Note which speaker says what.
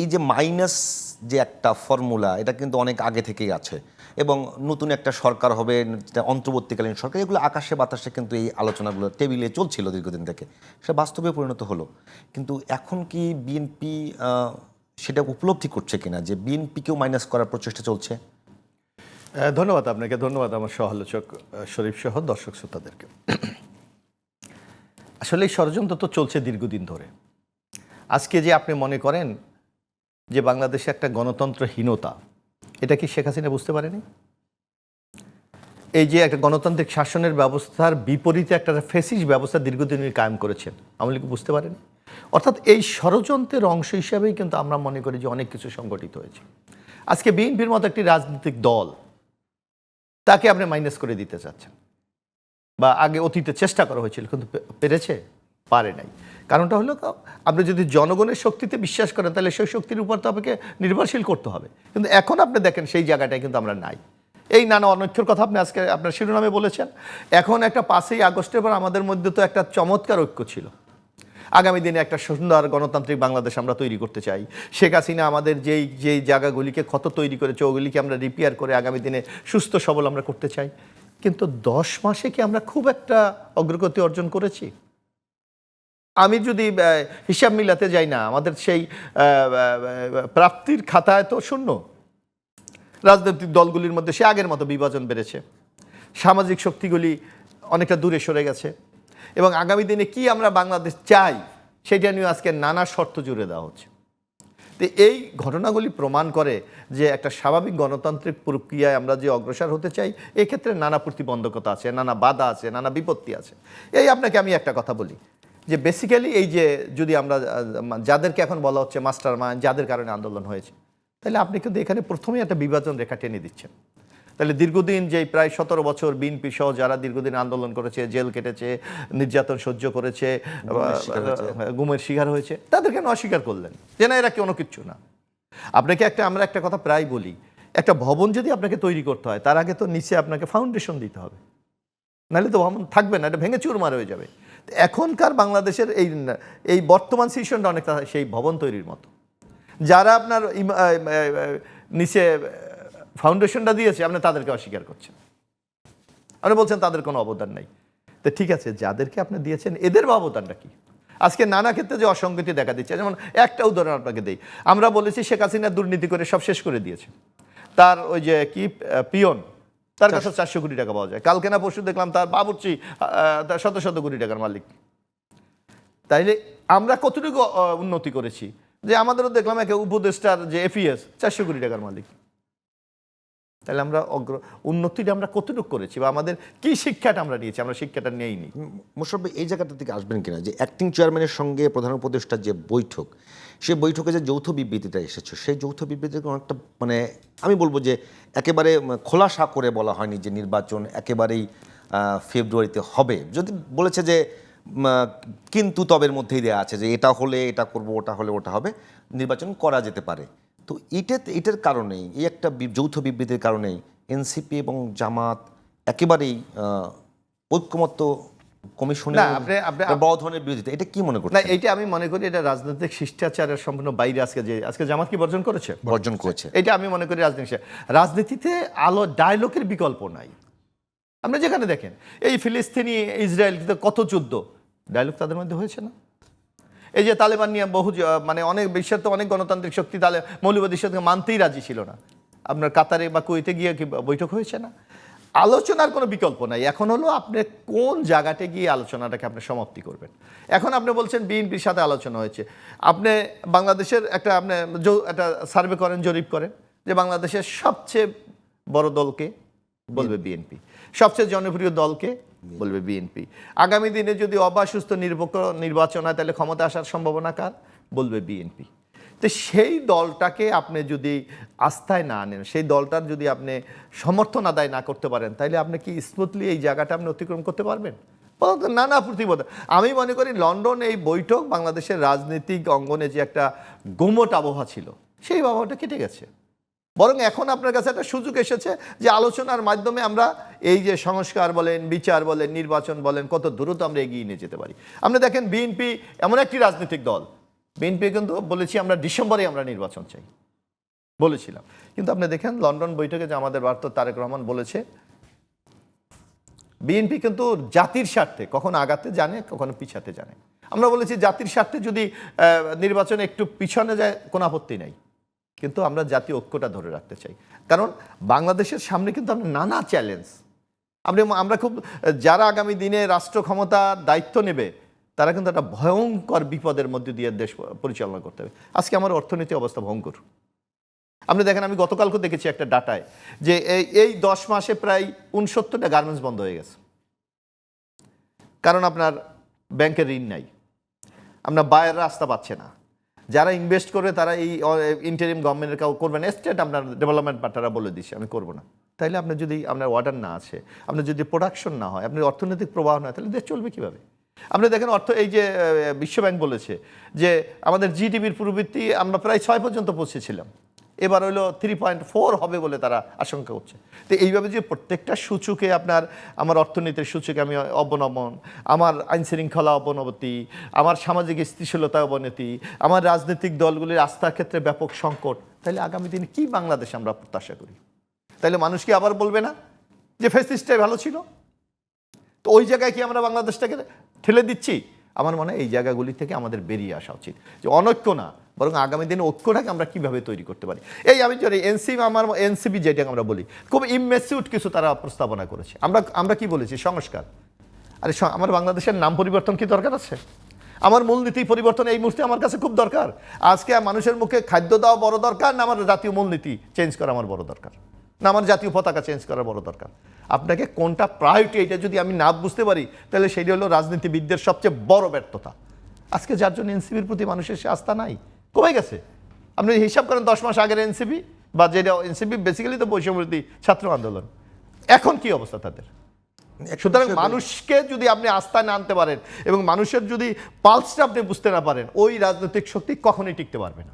Speaker 1: এই যে মাইনাস যে একটা ফর্মুলা, এটা কিন্তু অনেক আগে থেকেই আছে এবং নতুন একটা সরকার হবে, অন্তর্বর্তীকালীন সরকার, এগুলো আকাশে বাতাসে কিন্তু এই আলোচনাগুলো টেবিলে চলছিল দীর্ঘদিন থেকে, সেটা বাস্তবে পরিণত হলো। কিন্তু এখন কি বিএনপি সেটা উপলব্ধি করছে কিনা যে বিএনপিকেও মাইনাস করার প্রচেষ্টা চলছে?
Speaker 2: ধন্যবাদ আপনাকে, ধন্যবাদ আমার সহ-আলোচক শরীফ সহ দর্শক শ্রোতাদেরকে। আসলে এই ষড়যন্ত্র তো চলছে দীর্ঘদিন ধরে। আজকে যে আপনি মনে করেন যে বাংলাদেশে একটা গণতন্ত্রহীনতা, এটা কি শেখ হাসিনা বুঝতে পারেনি? এই যে একটা গণতান্ত্রিক শাসনের ব্যবস্থার বিপরীতে একটা ফ্যাসিস্ট ব্যবস্থা দীর্ঘদিন কায়েম করেছেন, আওয়ামী লীগ বুঝতে পারেনি? অর্থাৎ এই ষড়যন্ত্রের অংশ হিসাবেই কিন্তু আমরা মনে করি যে অনেক কিছু সংগঠিত হয়েছে। আজকে বিএনপির মতো একটি রাজনৈতিক দল, তাকে আপনি মাইনাস করে দিতে চাচ্ছেন, বা আগে অতীতে চেষ্টা করা হয়েছিল কিন্তু পেরেছে, পারে নাই। কারণটা হলো, আপনি যদি জনগণের শক্তিতে বিশ্বাস করেন তাহলে সেই শক্তির উপর তো আপনাকে নির্ভরশীল করতে হবে। কিন্তু এখন আপনি দেখেন সেই জায়গাটায় কিন্তু আমরা নাই। এই নানা অনৈক্যের কথা আপনি আজকে আপনার শিরোনামে বলেছেন। এখন একটা 5ই আগস্টের পর আমাদের মধ্যে তো একটা চমৎকার ঐক্য ছিল। আগামী দিনে একটা সুন্দর গণতান্ত্রিক বাংলাদেশ আমরা তৈরি করতে চাই। শেখ হাসিনা আমাদের যেই জায়গাগুলিকে ক্ষত তৈরি করেছে, ওগুলিকে আমরা রিপেয়ার করে আগামী দিনে সুস্থ সবল আমরা করতে চাই। কিন্তু 10 মাসে কি আমরা খুব একটা অগ্রগতি অর্জন করেছি? আমি যদি হিসাব মিলাতে যাই না, আমাদের সেই প্রাপ্তির খাতায় তো শূন্য। রাজনৈতিক দলগুলির মধ্যে সে আগের মতো বিভাজন বেড়েছে, সামাজিক শক্তিগুলি অনেকটা দূরে সরে গেছে, এবং আগামী দিনে কি আমরা বাংলাদেশ চাই সেটা নিয়ে আজকে নানা শর্ত জুড়ে দেওয়া হচ্ছে। তো এই ঘটনাগুলি প্রমাণ করে যে একটা স্বাভাবিক গণতান্ত্রিক প্রক্রিয়ায় আমরা যে অগ্রসর হতে চাই, এক্ষেত্রে নানা প্রতিবন্ধকতা আছে, নানা বাধা আছে, নানা বিপত্তি আছে। এই আপনাকে আমি একটা কথা বলি যে বেসিক্যালি এই যে যদি আমরা যাদেরকে এখন বলা হচ্ছে মাস্টার মাইন্ড, যাদের কারণে আন্দোলন হয়েছে, তাহলে আপনি কিন্তু এখানে প্রথমেই একটা বিভাজন রেখা টেনে দিচ্ছেন। তাহলে দীর্ঘদিন যেই প্রায় 17 বছর বিএনপি সহ যারা দীর্ঘদিন আন্দোলন করেছে, জেল কেটেছে, নির্যাতন সহ্য করেছে, গুমের শিকার হয়েছে, তাদের কেন অস্বীকার করলেন যে না এরা কোনো কিচ্ছু না? আপনাকে আমরা একটা কথা প্রায় বলি, একটা ভবন যদি আপনাকে তৈরি করতে হয় তার আগে তো নিচে আপনাকে ফাউন্ডেশন দিতে হবে, নাহলে তো ভবন থাকবে না, এটা ভেঙে চুরমার হয়ে যাবে। এখনকার বাংলাদেশের এই বর্তমান সিচুয়েশনটা অনেকটা সেই ভবন তৈরির মতো। যারা আপনার নিচে ফাউন্ডেশনটা দিয়েছে আপনি তাদেরকে অস্বীকার করছেন, আপনি বলছেন তাদের কোনো অবদান নাই। তো ঠিক আছে, যাদেরকে আপনি দিয়েছেন এদের অবদানটা কি? আজকে নানা ক্ষেত্রে যে অসঙ্গতি দেখা দিচ্ছে, যেমন একটা উদাহরণ আপনাকে দিই। আমরা বলেছি শেখ হাসিনা দুর্নীতি করে সব শেষ করে দিয়েছে, তার ওই যে কি পিয়ন, তার কাছে 400 কোটি টাকা পাওয়া যায়। কালকে না পরশু দেখলাম তার বাবুর্চি তার শত শত কোটি টাকার মালিক। তাইলে আমরা কতটুকু উন্নতি করেছি? যে আমাদেরও দেখলাম একে উপদেষ্টার যে এফিএস 400 কোটি টাকার মালিক। তাহলে আমরা উন্নতিটা আমরা কতটুকু করেছি, বা আমাদের কি শিক্ষাটা আমরা নিয়েছি? আমরা শিক্ষাটা নেইনি।
Speaker 1: মোশাররফ ভাই, এই জায়গাটা থেকে আসবেন কিনা যে অ্যাক্টিং চেয়ারম্যানের সঙ্গে প্রধান উপদেষ্টার যে বৈঠক, সেই বৈঠকে যে যৌথ বিবৃতিটা এসেছে, সেই যৌথ বিবৃতিকে অনেকটা মানে আমি বলবো যে একেবারে খোলাসা করে বলা হয়নি যে নির্বাচন একেবারেই ফেব্রুয়ারিতে হবে। যদি বলেছে যে কিন্তু তবের মধ্যেই দেওয়া আছে যে এটা হলে এটা করব, ওটা হলে ওটা হবে, নির্বাচন করা যেতে পারে। তো এটার কারণেই, এই একটা যৌথ বিবৃতির কারণেই এনসিপি এবং জামাত একেবারেই ঐক্যমত্য কমিশনের বড় ধরনের বিরোধিতা। এটা কি মনে করছেন?
Speaker 2: না, এইটা আমি মনে করি এটা রাজনৈতিক শিষ্টাচারের সম্পূর্ণ বাইরে। আজকে জামাত কি বর্জন করেছে? এটা আমি মনে করি রাজনীতিতে ডায়লগের বিকল্প নাই। আপনি যেখানে দেখেন এই ফিলিস্তিনি ইসরায়েল কত যুদ্ধ, ডায়লগ তাদের মধ্যে হয়েছে না? এই যে তালেবান নিয়ে মানে অনেক বিশ্বের তো অনেক গণতান্ত্রিক শক্তি মৌলবাদী শক্তিকে মানতেই রাজি ছিল না। আপনার কাতারে বা কুয়েতে গিয়ে কি বৈঠক হয়েছে না? আলোচনার কোনো বিকল্প নাই। এখন হলো আপনি কোন জায়গাতে গিয়ে আলোচনাটাকে আপনি সমাপ্তি করবেন। এখন আপনি বলছেন বিএনপির সাথে আলোচনা হয়েছে। আপনি বাংলাদেশের একটা সার্ভে করেন, জরিপ করেন যে বাংলাদেশের সবচেয়ে বড় দলকে, বলবে বিএনপি। সবচেয়ে জনপ্রিয় দলকে, বলবে বিএনপি। আগামী দিনে যদি অবাধ নিরপেক্ষ নির্বাচন হয় তাহলে ক্ষমতা আসার সম্ভাবনা কার, বলবে বিএনপি। তো সেই দলটাকে আপনি যদি আস্থায় না আনেন, সেই দলটার যদি আপনি সমর্থন আদায় না করতে পারেন, তাহলে আপনি কি স্মুথলি এই জায়গাটা আপনি অতিক্রম করতে পারবেন? নানা প্রতিবন্ধক। আমি মনে করি লন্ডন এই বৈঠক বাংলাদেশের রাজনৈতিক অঙ্গনে যে একটা গুমট আবহাওয়া ছিল, সেই আবহাওয়াটা কেটে গেছে। বরং এখন আপনার কাছে একটা সুযোগ এসেছে যে আলোচনার মাধ্যমে আমরা এই যে সংস্কার বলেন, বিচার বলেন, নির্বাচন বলেন, কত দ্রুত আমরা এগিয়ে নিয়ে যেতে পারি। আপনি দেখেন বিএনপি এমন একটি রাজনৈতিক দল বিএনপি কিন্তু বলেছি আমরা ডিসেম্বরে আমরা নির্বাচন চাই বলেছিলাম, কিন্তু আপনি দেখেন লন্ডন বৈঠকে যে আমাদের বার্তা তারেক রহমান বলেছে বিএনপি কিন্তু জাতির স্বার্থে কখনো আগাতে জানে কখনো পিছাতে জানে। আমরা বলেছি জাতির স্বার্থে যদি নির্বাচনে একটু পিছনে যায় কোনো আপত্তি নাই, কিন্তু আমরা জাতীয় ঐক্যটা ধরে রাখতে চাই। কারণ বাংলাদেশের সামনে কিন্তু আমরা নানা চ্যালেঞ্জ, আমরা খুব যারা আগামী দিনে রাষ্ট্র ক্ষমতার দায়িত্ব নেবে তারা কিন্তু একটা ভয়ঙ্কর বিপদের মধ্যে দিয়ে দেশ পরিচালনা করতে হবে। আজকে আমার অর্থনীতি অবস্থা ভয়ঙ্কর। আপনি দেখেন, আমি গতকালকে দেখেছি একটা ডাটায় যে এই 10 মাসে প্রায় 69টা গার্মেন্টস বন্ধ হয়ে গেছে। কারণ আপনার ব্যাংকের ঋণ নাই, আপনার বায়ের রাস্তা পাচ্ছে না, যারা ইনভেস্ট করবে তারা এই ইন্টারিম গভর্নমেন্টের কাউ করবে না, স্টেট আপনার ডেভেলপমেন্ট পার্টনাররা বলে দিচ্ছে আমি করবো না। তাইলে আপনার যদি আপনার অর্ডার না আছে, আপনার যদি প্রোডাকশন না হয়, আপনার অর্থনৈতিক প্রবাহ না হয়, তাহলে দেশ চলবে কীভাবে? আপনি দেখেন এই যে বিশ্বব্যাংক বলেছে যে আমাদের জিডিপির প্রবৃদ্ধি আমরা প্রায় 6 পর্যন্ত পৌঁছেছিলাম, এবার হলো 3.4 হবে বলে তারা আশঙ্কা করছে। তো এইভাবে যে প্রত্যেকটা সূচকে আমার অর্থনীতির সূচকে আমি অবনমন, আমার আইন শৃঙ্খলা অবনতি, আমার সামাজিক স্থিতিশীলতা অবনতি, আমার রাজনৈতিক দলগুলির আস্থার ক্ষেত্রে ব্যাপক সংকট, তাহলে আগামী দিনে কি বাংলাদেশ আমরা প্রত্যাশা করি? তাহলে মানুষ কি আবার বলবে না যে ফ্যাসিস্টটাই ভালো ছিল? তো ওই জায়গায় কি আমরা বাংলাদেশটাকে ঠেলে দিচ্ছি? আমার মনে হয় এই জায়গাগুলি থেকে আমাদের বেরিয়ে আসা উচিত, যে অনৈক্য না, বরং আগামী দিনে ঐক্যটাকে আমরা কিভাবে তৈরি করতে পারি। এই আমি জানি এনসিপি যেটাকে আমরা বলি খুব ইমেচিউর কিছু তারা প্রস্তাবনা করেছে। আমরা কি বলেছি? সংস্কার। আরে আমার বাংলাদেশের নাম পরিবর্তন কি দরকার আছে? আমার মূলনীতি পরিবর্তন এই মুহূর্তে আমার কাছে খুব দরকার। আজকে মানুষের মুখে খাদ্য দেওয়া বড় দরকার না আমার জাতীয় মূলনীতি চেঞ্জ করা আমার বড় দরকার, না আমার জাতীয় পতাকা চেঞ্জ করা বড় দরকার? আপনাকে কোনটা প্রায়োরিটি এটা যদি আমি না বুঝতে পারি, তাহলে সেটা হলো রাজনীতিবিদদের সবচেয়ে বড় ব্যর্থতা। আজকে যার জন্য এনসিপির প্রতি মানুষের সে আস্থা নাই, কমে গেছে। আপনি হিসাব করেন 10 মাস আগের এনসিপি বা যেটা এনসিপি বেসিক্যালি তো বৈষম্যবিরোধী ছাত্র আন্দোলন, এখন কি অবস্থা তাদের? সুতরাং মানুষকে যদি আপনি আস্থায় না আনতে পারেন এবং মানুষের যদি পালসটা আপনি বুঝতে না পারেন, ওই রাজনৈতিক শক্তি কখনোই টিকতে পারবে না।